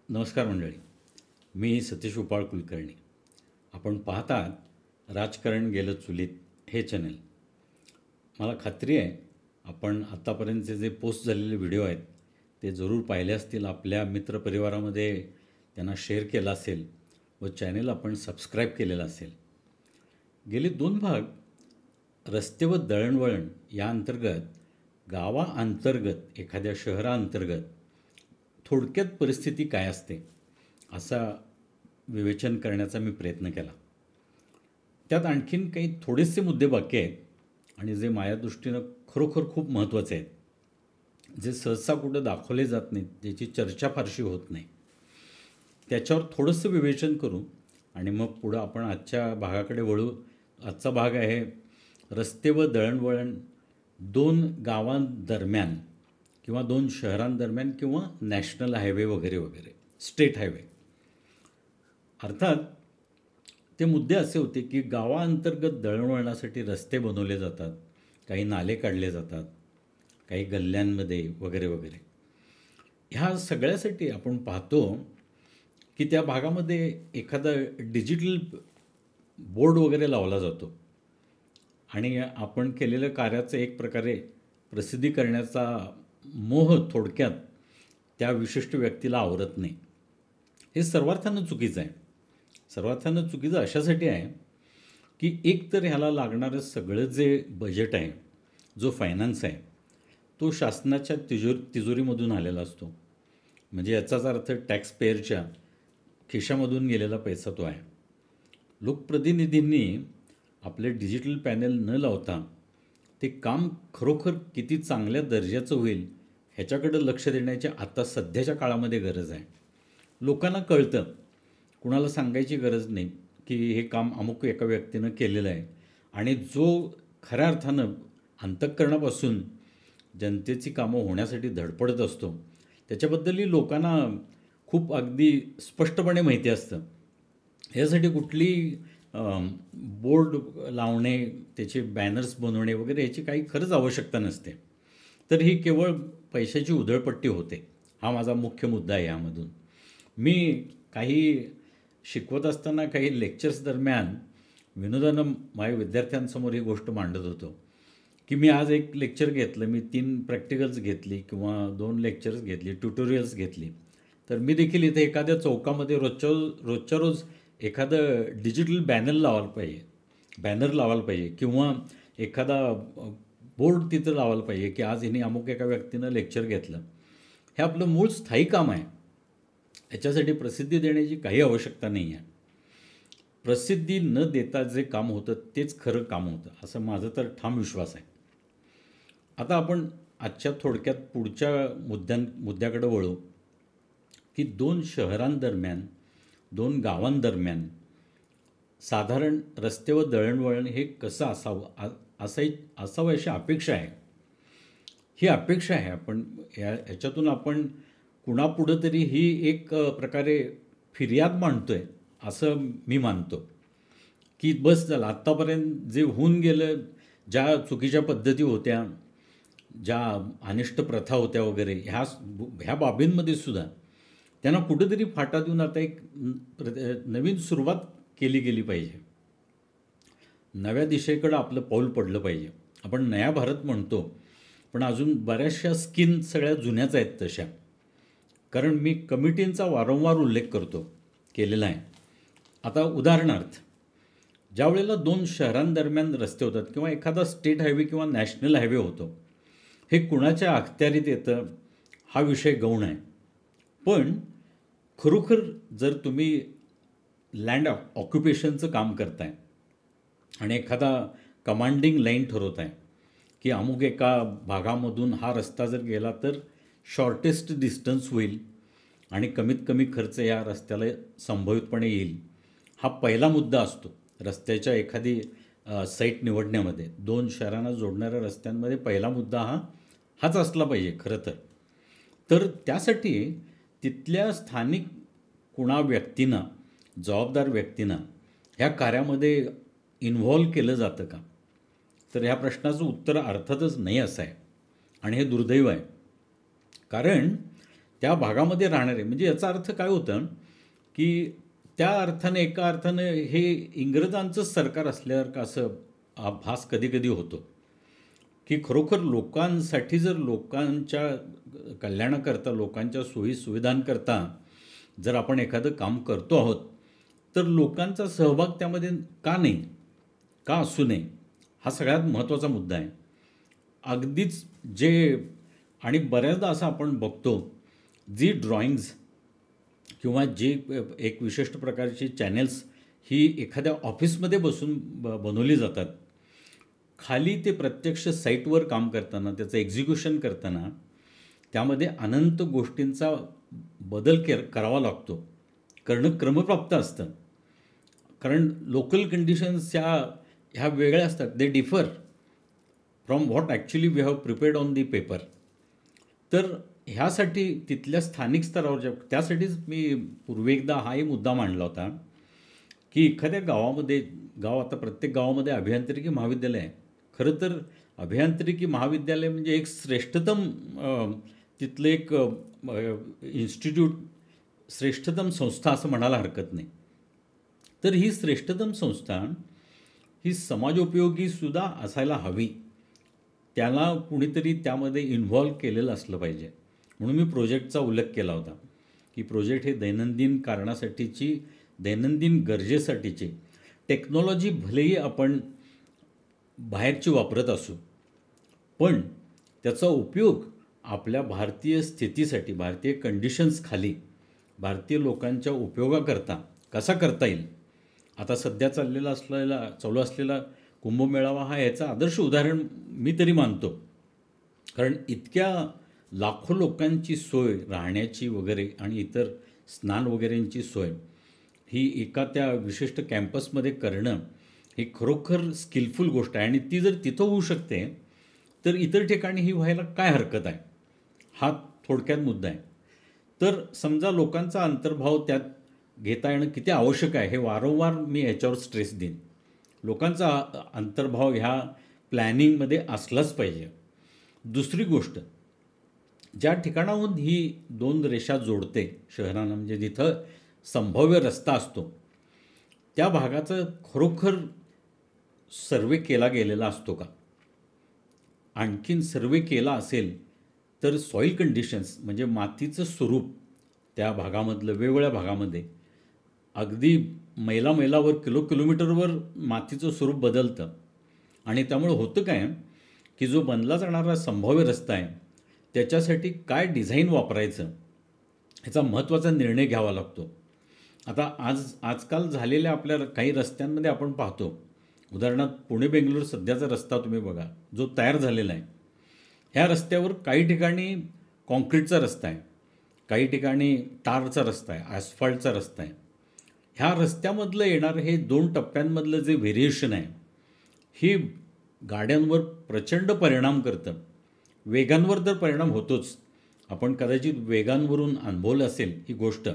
नमस्कार मंडळी. मी सतीश उपाळ कुलकर्णी. आपण पाहतात राजकारण गेलं चुलीत हे चॅनल. मला खात्री आहे आपण आत्तापर्यंतचे जे पोस्ट झालेले व्हिडिओ आहेत ते जरूर पाहिले असतील, आपल्या मित्रपरिवारामध्ये त्यांना शेअर केला असेल व चॅनल आपण सबस्क्राईब केलेलं असेल. गेले 2 भाग रस्ते व दळणवळण या अंतर्गत, गावाअंतर्गत, एखाद्या शहराअंतर्गत थोडक्यात परिस्थिती काय असते असा विवेचन करण्याचा मी प्रयत्न केला. त्यात आणखीन काही थोडेसे मुद्दे बाकी आहेत आणि जे माझ्या दृष्टीनं खरोखर खूप महत्त्वाचे आहेत, जे सहसा कुठं दाखवले जात नाहीत, ज्याची चर्चा फारशी होत नाही. त्याच्यावर थोडंसं विवेचन करू आणि मग पुढं आपण आजच्या भागाकडे वळू. आजचा भाग आहे रस्ते व दळणवळण 2 गावांदरम्यान किंवा 2 शहरांदरम्यान किंवा नॅशनल हायवे वगैरे वगैरे, स्टेट हायवे. अर्थात ते मुद्दे असे होते की गावाअंतर्गत दळणवळणासाठी रस्ते बनवले जातात, काही नाले काढले जातात, काही गल्ल्यांमध्ये वगैरे वगैरे. ह्या सगळ्यासाठी आपण पाहतो की त्या भागामध्ये एखादा डिजिटल बोर्ड वगैरे लावला जातो आणि आपण केलेल्या कार्याचं एक प्रकारे प्रसिद्धी करण्याचा मोह थोडक्यात त्या विशिष्ट व्यक्तीला आवरत नाही. हे सर्वार्थानं चुकीचं आहे. सर्वार्थानं चुकीचं अशासाठी आहे की एक तर ह्याला लागणारं सगळं जे बजेट आहे, जो फायनान्स आहे, तो शासनाच्या तिजोरीमधून आलेला असतो. म्हणजे याचाच अर्थ टॅक्स पेयरच्या खिशामधून गेलेला पैसा तो आहे. लोकप्रतिनिधींनी आपले डिजिटल पॅनल न लावता ते काम खरोखर किती चांगल्या दर्जाचं होईल ह्याच्याकडं लक्ष देण्याची आता सध्याच्या काळामध्ये गरज आहे. लोकांना कळतं, कुणाला सांगायची गरज नाही की हे काम अमुक एका व्यक्तीनं केलेलं आहे आणि जो खऱ्या अर्थानं अंतःकरणापासून जनतेची कामं होण्यासाठी धडपडत असतो त्याच्याबद्दलही लोकांना खूप अगदी स्पष्टपणे माहिती असतं. ह्यासाठी कुठली बोर्ड लावणे, त्याचे बॅनर्स बनवणे वगैरे ह्याची काही खरंच आवश्यकता नसते. तर ही केवळ पैशाची उधळपट्टी होते. हा माझा मुख्य मुद्दा आहे यामधून. मी काही शिकवत असताना काही लेक्चर्स दरम्यान विनोदानं माझ्या विद्यार्थ्यांसमोर ही गोष्ट मांडत होतो की मी आज एक लेक्चर घेतलं, मी 3 प्रॅक्टिकल्स घेतली किंवा 2 लेक्चर्स घेतली, ट्युटोरियल्स घेतली. तर मी देखील इथे एखाद्या चौकामध्ये रोजच्या रोज एखादं डिजिटल बॅनर लावायला पाहिजे किंवा एखादा बोर्ड तिथं लावायला पाहिजे की आज हिने अमुक एका व्यक्तीनं लेक्चर घेतलं. हे आपलं मूळ स्थायी काम आहे. याच्यासाठी प्रसिद्धी देण्याची काही आवश्यकता नाही आहे. प्रसिद्धी न देता जे काम होतं तेच खरं काम होतं, असं माझं तर ठाम विश्वास आहे. आता आपण आजच्या थोडक्यात पुढच्या मुद्द्याकडे वळू की 2 शहरांदरम्यान, 2 गावांदरम्यान साधारण रस्ते व दळणवळण हे कसं असावं, असावं अशी अपेक्षा आहे. ही अपेक्षा आहे. आपण ह्याच्यातून आपण कुणापुढं तरी ही एक प्रकारे फिर्याद मांडतोय असं मी मानतो की बस झालं, आत्तापर्यंत जे होऊन गेलं, ज्या चुकीच्या पद्धती होत्या, ज्या अनिष्ट प्रथा होत्या वगैरे, ह्या बाबींमध्ये सुद्धा त्यांना कुठेतरी फाटा देऊन आता एक नवीन सुरुवात केली गेली पाहिजे. नव्या दिशेकडं आपलं पाऊल पडलं पाहिजे. आपण नया भारत म्हणतो, पण अजून बऱ्याचशा स्कीम सगळ्या जुन्याच आहेत तशा. कारण मी कमिटींचा वारंवार उल्लेख केलेला आहे. आता उदाहरणार्थ, ज्या वेळेला 2 शहरांदरम्यान रस्ते होतात किंवा एखादा स्टेट हायवे किंवा नॅशनल हायवे होतो, हे कुणाच्या अखत्यारीत येतं हा विषय गौण आहे. पण खरोखर जर तुम्ही लँड ऑक्युपेशनचं काम करताय आणि एखादा कमांडिंग लाईन ठरवताय की अमुक एका भागामधून हा रस्ता जर गेला तर शॉर्टेस्ट डिस्टन्स होईल आणि कमीत कमी खर्च या रस्त्याला संभावितपणे येईल, हा पहिला मुद्दा असतो रस्त्याच्या एखादी साईट निवडण्यामध्ये. 2 शहरांना जोडणाऱ्या रस्त्यांमध्ये पहिला मुद्दा हाच असला पाहिजे खरं तर. तर त्यासाठी तिथल्या स्थानिक व्यक्तीनं, जबाबदार व्यक्तीनं ह्या कार्यामध्ये इन्व्हॉल्व केलं जातं का? तर ह्या प्रश्नाचं उत्तर अर्थातच नाही असं आहे आणि हे दुर्दैव आहे. कारण त्या भागामध्ये राहणारे, म्हणजे याचा अर्थ काय होतं की त्या अर्थाने, एका अर्थानं हे इंग्रजांचंच सरकार असल्यासारखं असं भास कधी कधी होतो की खरोखर लोकांसाठी, जर लोकांच्या कल्याणाकरता, लोकांच्या सोयी सुविधांकरता जर आपण एखादं काम करतो आहोत, तर लोकांचा सहभाग त्यामध्ये का नाही, का असू नये, हा सगळ्यात महत्त्वाचा मुद्दा आहे. अगदीच जे, आणि बऱ्याचदा असं आपण बघतो, जी ड्रॉइंग्ज किंवा जी एक विशिष्ट प्रकारची चॅनेल्स ही एखाद्या ऑफिसमध्ये बसून बनवली जातात, खाली ते प्रत्यक्ष साईटवर काम करताना, त्याचं एक्झिक्युशन करताना त्यामध्ये अनंत गोष्टींचा बदल करावा लागतो, करणं क्रमप्राप्त असतं. कारण लोकल कंडिशन्स ह्या वेगळ्या असतात, they differ from what actually we have prepared on the paper. तर ह्यासाठी तिथल्या स्थानिक स्तरावरच्या, त्यासाठीच मी पूर्वी एकदा हाही मुद्दा मांडला होता की एखाद्या गावामध्ये, आता प्रत्येक गावामध्ये अभियांत्रिकी महाविद्यालय आहे. खरं तर अभियांत्रिकी महाविद्यालय म्हणजे एक श्रेष्ठतम तिथलं एक इन्स्टिट्यूट, श्रेष्ठतम संस्था असं म्हणायला हरकत नाही. तर ही श्रेष्ठतम संस्था ही समाजोपयोगीसुद्धा असायला हवी, त्याला कुणीतरी त्यामध्ये इन्व्हॉल्व केलेलं असलं पाहिजे. म्हणून मी प्रोजेक्टचा उल्लेख केला होता की प्रोजेक्ट हे दैनंदिन कारणासाठीची, दैनंदिन गरजेसाठीची टेक्नॉलॉजी भलेही आपण बाहेरची वापरत असू, पण त्याचा उपयोग आपल्या भारतीय स्थितीसाठी, भारतीय कंडिशन्स खाली, भारतीय लोकांच्या उपयोगाकरता कसा करता येईल. आता सध्या चालू असलेला कुंभमेळावा हा याचं आदर्श उदाहरण मी तरी मानतो. कारण इतक्या लाखो लोकांची सोय, राहण्याची वगैरे आणि इतर स्नान वगैरेंची सोय ही एका त्या विशिष्ट कॅम्पसमध्ये करणं ही खरोखर स्किलफुल गोष्ट आहे. आणि ती जर तिथं होऊ शकते, तर इतर ठिकाणी ही व्हायला काय हरकत आहे, हा थोडक्यात मुद्दा आहे. तर समजा लोकांचा अंतर्भाव त्यात घेता येणं किती आवश्यक आहे, हे वारंवार मी याच्यावर स्ट्रेस देईन. लोकांचा अंतर्भाव ह्या प्लॅनिंगमध्ये असलाच पाहिजे. दुसरी गोष्ट, ज्या ठिकाणाहून ही दोन रेषा जोडते शहरांना, म्हणजे जिथं संभाव्य रस्ता असतो, त्या भागाचा खरोखर सर्वे केला गेलेला असतो का. आणखीन सर्वे केला असेल तर सॉईल कंडिशन्स, म्हणजे मातीचं स्वरूप त्या भागामधलं, वेगवेगळ्या भागामध्ये अगदी मैलावर, किलोमीटरवर मातीचं स्वरूप बदलतं. आणि त्यामुळे होतं काय की जो बनला जाणारा संभाव्य रस्ता आहे त्याच्यासाठी काय डिझाईन वापरायचं ह्याचा महत्त्वाचा निर्णय घ्यावा लागतो. आता आजकाल झालेल्या आपल्या काही रस्त्यांमध्ये आपण पाहतो, उदाहरणार्थ पुणे बेंगलोर सध्याचा रस्ता तुम्ही बघा, जो तयार झालेला आहे, ह्या रस्त्यावर काही ठिकाणी कॉन्क्रीटचा रस्ता आहे, काही ठिकाणी टारचा रस्ता आहे, ॲस्फाल्टचा रस्ता आहे. ह्या रस्त्यामधलं येणारं हे 2 टप्प्यांमधलं जे व्हेरिएशन आहे, ही गाड्यांवर प्रचंड परिणाम करतं. वेगांवर तर परिणाम होतोच, आपण कदाचित वेगांवरून अनुभवलं असेल ही गोष्ट.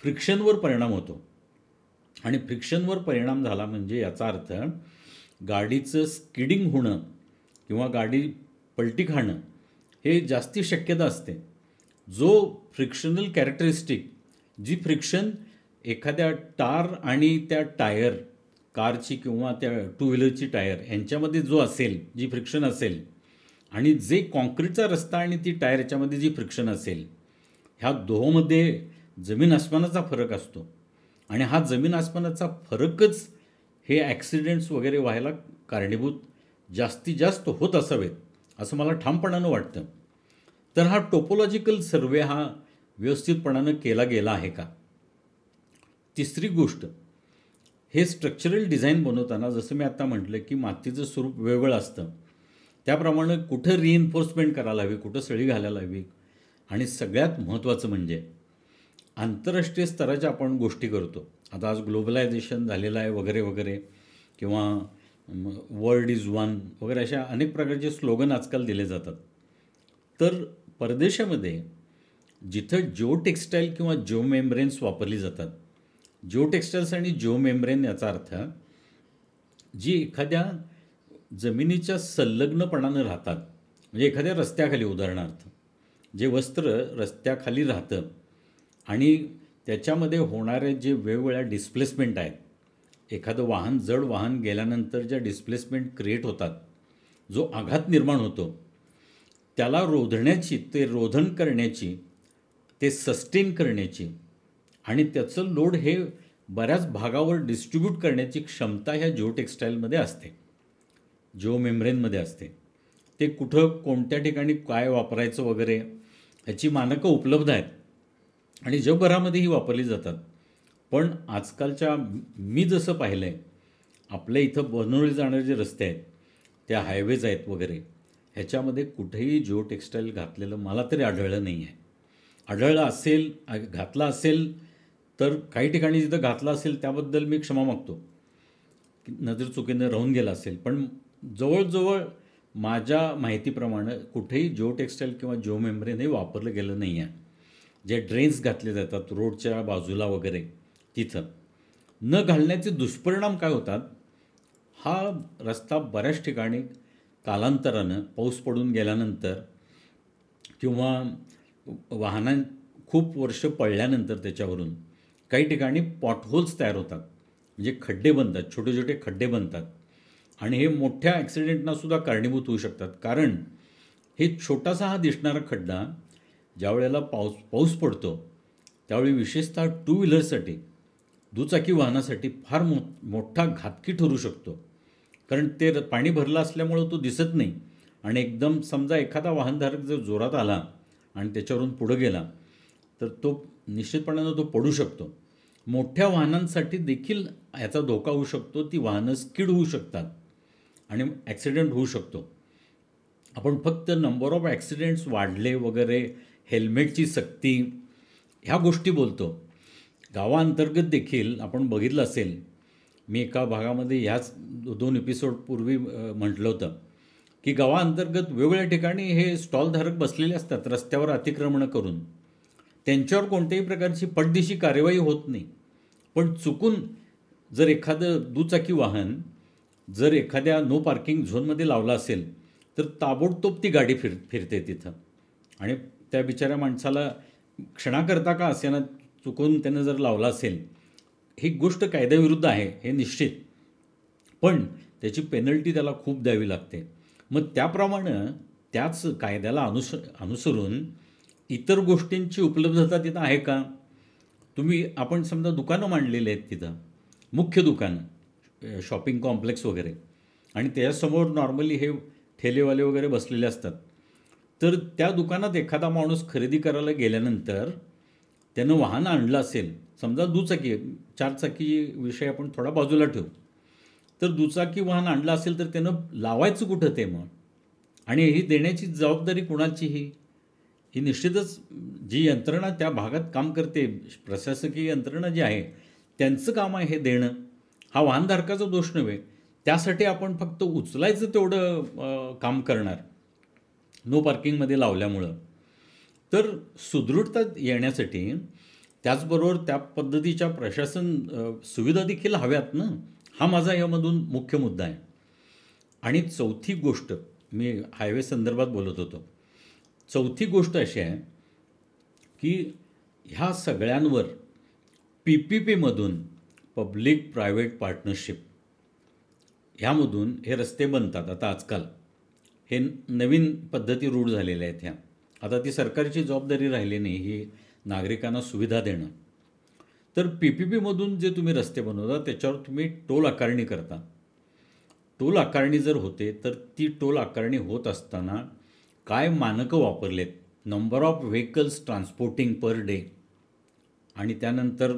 फ्रिक्शनवर परिणाम होतो, आणि फ्रिक्शनवर परिणाम झाला म्हणजे याचा अर्थ गाडीचं स्किडिंग होणं किंवा गाडी पलटी खाणं हे जास्ती शक्यता असते. जो फ्रिक्शनल कॅरेक्टरिस्टिक, जी फ्रिक्शन एखाद्या टार आणि त्या टायर, कारची किंवा त्या टू व्हीलरची टायर यांच्यामध्ये जो असेल, जी फ्रिक्शन असेल, आणि जे कॉन्क्रीटचा रस्ता आणि ती टायर याच्यामध्ये जी फ्रिक्शन असेल, ह्या दोहोंमध्ये जमीन आसमानाचा फरक असतो. आणि हा जमीन आसमानाचा फरकच हे ॲक्सिडेंट्स वगैरे व्हायला कारणीभूत जास्तीत जास्त होत असावेत असं मला ठामपणानं वाटतं. तर हा टोपोलॉजिकल सर्वे हा व्यवस्थितपणानं केला गेला आहे का. तिसरी गोष्ट, हे स्ट्रक्चरल डिझाईन बनवताना जसं मी आता म्हटलं की मातीचं स्वरूप वेगवेगळं असतं, त्याप्रमाणे कुठं रिइन्फोर्समेंट करायला हवी, कुठं सळी घालायला हवी, आणि सगळ्यात महत्त्वाचं म्हणजे आंतरराष्ट्रीय स्तराच्या आपण गोष्टी करतो. आता आज ग्लोबलायझेशन झालेलं आहे वगैरे वगैरे, किंवा वर्ल्ड इज वन वगैरे, अशा अनेक प्रकारचे स्लोगन आजकाल दिले जातात. तर परदेशामध्ये जिथं जिओ टेक्स्टाईल किंवा जिओ मेम्ब्रेन्स वापरली जातात, जिओ टेक्स्टाईल्स आणि जिओ मेम्ब्रेन याचा अर्थ जी एखाद्या जमिनीच्या संलग्नपणानं राहतात, म्हणजे एखाद्या रस्त्याखाली उदाहरणार्थ जे वस्त्र रस्त्याखाली राहतं आणि त्याच्यामध्ये होणारे जे वेगवेगळ्या डिस्प्लेसमेंट आहेत, एखादं वाहन जड वाहन गेल्यानंतर ज्या डिस्प्लेसमेंट क्रिएट होतात, जो आघात निर्माण होतो, त्याला रोधण्याची, ते रोधन करण्याची, ते सस्टेन करण्याची आणि त्याचं लोड हे बऱ्याच भागावर डिस्ट्रीब्यूट करण्याची क्षमता ह्या जिओ टेक्स्टाईलमध्ये असते, जिओ मेम्ब्रेनमध्ये असते. ते कुठं कोणत्या ठिकाणी काय वापरायचं वगैरे ह्याची मानकं उपलब्ध आहेत आणि जगभरामध्येही वापरली जातात. पण आजकालच्या मी जसं पाहिलं आहे, आपल्या इथं बनवले जाणारे जे रस्ते आहेत, त्या हायवेज आहेत वगैरे, ह्याच्यामध्ये कुठेही जिओ टेक्स्टाईल घातलेलं मला तरी आढळलं नाही आहे. आढळलं असेल, घातला असेल तर काही ठिकाणी जिथं घातला असेल त्याबद्दल मी क्षमा मागतो, की नजर चुकीनं राहून गेला असेल. पण जवळजवळ माझ्या माहितीप्रमाणे कुठेही जिओ टेक्स्टाईल किंवा जिओ मेम्ब्रेन हे वापरलं गेलं नाही आहे. जे ड्रेन्स घातले जातात रोडच्या बाजूला वगैरे, तिथं न घालण्याचे दुष्परिणाम काय होतात, हा रस्ता बऱ्याच ठिकाणी कालांतरानं पाऊस पडून गेल्यानंतर किंवा वाहनां खूप वर्ष पडल्यानंतर त्याच्यावरून काही ठिकाणी पॉटहोल्स तयार होतात, म्हणजे खड्डे बनतात, छोटे छोटे खड्डे बनतात आणि हे मोठ्या ॲक्सिडेंटनासुद्धा कारणीभूत होऊ शकतात. कारण हे छोटासा हा दिसणारा खड्डा ज्यावेळेला पाऊस पडतो त्यावेळी विशेषतः टू व्हीलरसाठी, दुचाकी वाहनासाठी फार मोठा घातकी ठरू शकतो. कारण ते पाणी भरलं असल्यामुळं तो दिसत नाही आणि एकदम समजा एखादा वाहनधारक जर जोरात आला आणि त्याच्यावरून पुढं गेला तर तो निश्चितपणानं तो पडू शकतो. मोठ्या वाहनांसाठी देखील याचा धोका होऊ शकतो. ती वाहनं स्किड होऊ शकतात आणि ॲक्सिडेंट होऊ शकतो. आपण फक्त नंबर ऑफ ॲक्सिडेंट्स वाढले वगैरे, हेल्मेटची सक्ती, ह्या गोष्टी बोलतो. गावांतर्गत देखील आपण बघितलं असेल, मी एका भागामध्ये ह्याच 2 एपिसोड पूर्वी म्हटलं होतं की गावांतर्गत वेगवेगळ्या ठिकाणी हे स्टॉलधारक बसलेले असतात रस्त्यावर अतिक्रमणं करून. त्यांच्यावर कोणत्याही प्रकारची पटदिशी कार्यवाही होत नाही. पण चुकून जर एखादं दुचाकी वाहन जर एखाद्या नो पार्किंग झोनमध्ये लावला असेल तर ताबडतोब ती गाडी फिरते तिथं आणि त्या बिचाऱ्या माणसाला क्षणाकरता का असेना चुकून त्यानं जर लावला असेल, ही गोष्ट कायद्याविरुद्ध आहे हे निश्चित, पण त्याची पेनल्टी त्याला खूप द्यावी लागते. मग त्याप्रमाणे त्याच कायद्याला अनुसरून इतर गोष्टींची उपलब्धता तिथं आहे का? आपण समजा दुकानं मांडलेली आहेत तिथं, मुख्य दुकानं, शॉपिंग कॉम्प्लेक्स वगैरे, आणि त्याच्यासमोर नॉर्मली हे ठेलेवाले वगैरे बसलेले असतात. तर त्या दुकानात एखादा माणूस खरेदी करायला गेल्यानंतर त्यानं वाहन आणलं असेल, समजा दुचाकी, 4 चाकी विषय आपण थोडा बाजूला ठेवू, तर दुचाकी वाहन आणलं असेल तर त्यानं लावायचं कुठं ते मग, आणि ही देण्याची जबाबदारी कुणाची? ही निश्चितच जी यंत्रणा त्या भागात काम करते, प्रशासकीय यंत्रणा जी आहे, त्यांचं काम आहे हे देणं. हा वाहनधारकाचा दोष नव्हे. त्यासाठी आपण फक्त उचलायचं तेवढं काम करणार नो पार्किंगमध्ये लावल्यामुळं. तर सुदृढता येण्यासाठी त्याचबरोबर त्या पद्धतीच्या प्रशासन सुविधा देखील हव्यात ना, हा माझा यामधून मुख्य मुद्दा आहे. आणि चौथी गोष्ट, मी हायवे संदर्भात बोलत होतो, चौथी गोष्ट अशी आहे की ह्या सगळ्यांवर PPPमधून, पब्लिक प्रायव्हेट पार्टनरशिप, ह्यामधून हे रस्ते बनतात. आता आजकाल हे नवीन पद्धती रूढ झालेल्या आहेत ह्या. आता ती सरकारची जबाबदारी राहिली नाही, ही नागरिकांना सुविधा देणं. तर PPPमधून जे तुम्ही रस्ते बनवता त्याच्यावर तुम्ही टोल आकारणी करता. टोल आकारणी जर होते तर ती टोल आकारणी होत असताना काय मानकं वापरलेत, number of vehicles transporting per day, आणि त्यानंतर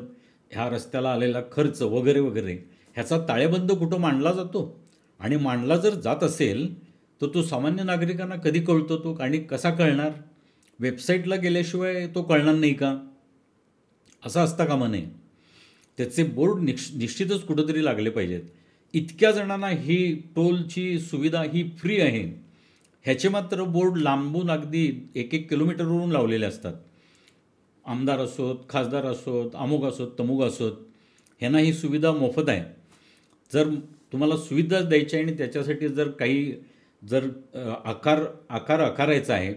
ह्या रस्त्याला आलेला खर्च वगैरे वगैरे, ह्याचा ताळेबंद कुठं मांडला जातो? आणि मांडला जर जात असेल तर तो सामान्य नागरिकांना कधी कळतो तो, आणि कसा कळणार? वेबसाईटला गेल्याशिवाय तो कळणार नाही का? असं असता कामा नये. त्याचे बोर्ड निश्चितच कुठंतरी लागले पाहिजेत. इतक्या जणांना ही टोलची सुविधा ही फ्री आहे, ह्याचे मात्र बोर्ड लांबून अगदी 1-1 किलोमीटरवरून लावलेले असतात. आमदार असोत, खासदार असोत, अमुक असोत, तमुक असोत, ह्यांना ही सुविधा मोफत आहे. जर तुम्हाला सुविधा द्यायची आहे आणि त्याच्यासाठी जर काही आकारायचा आहे,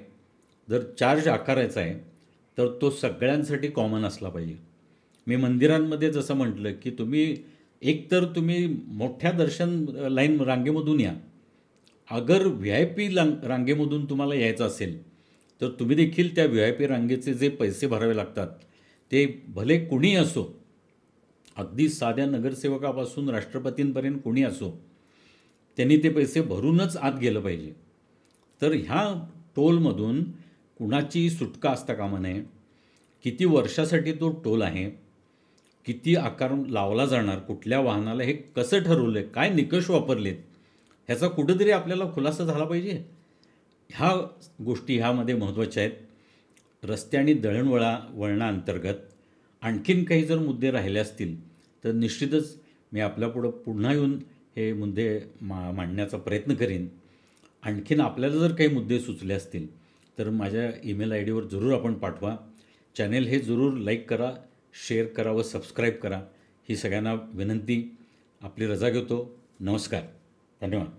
जर चार्ज आकारायचा आहे तर तो सगळ्यांसाठी कॉमन असला पाहिजे. मी मंदिरांमध्ये जसं म्हटलं की एकतर तुम्ही मोठ्या दर्शन लाईन रांगेमधून या. अगर व्ही आय पी रांगेमधून तुम्हाला यायचं असेल तर तुम्ही देखील त्या व्ही आय पी रांगेचे जे पैसे भरावे लागतात ते भले कुणी असो, अगदी साध्या नगरसेवकापासून राष्ट्रपतींपर्यंत कुणी असो, त्यांनी ते पैसे भरूनच आत गेलं पाहिजे. तर ह्या टोलमधून कुणाची सुटका असता कामा नये. किती वर्षासाठी तो टोल आहे, किती आकार लावला जाणार, कुठल्या वाहनाला, हे कसं ठरवलं आहे, काय निकष वापरलेत, ह्याचा कुठंतरी आपल्याला खुलासा झाला पाहिजे. ह्या गोष्टी ह्यामध्ये महत्त्वाच्या आहेत. रस्ते आणि वळणाअंतर्गत आणखीन काही जर मुद्दे राहिले असतील तर निश्चितच मी आपल्यापुढं पुन्हा येऊन हे मुद्दे मांडण्याचा प्रयत्न करीन. आणखीन आपल्याला जर काही मुद्दे सुचले असतील तर माझ्या ईमेल आय डीवर जरूर आपण पाठवा. चॅनेल हे जरूर लाईक करा, शेअर करा व सबस्क्राईब करा, ही सगळ्यांना विनंती. आपली रजा घेतो. नमस्कार. धन्यवाद.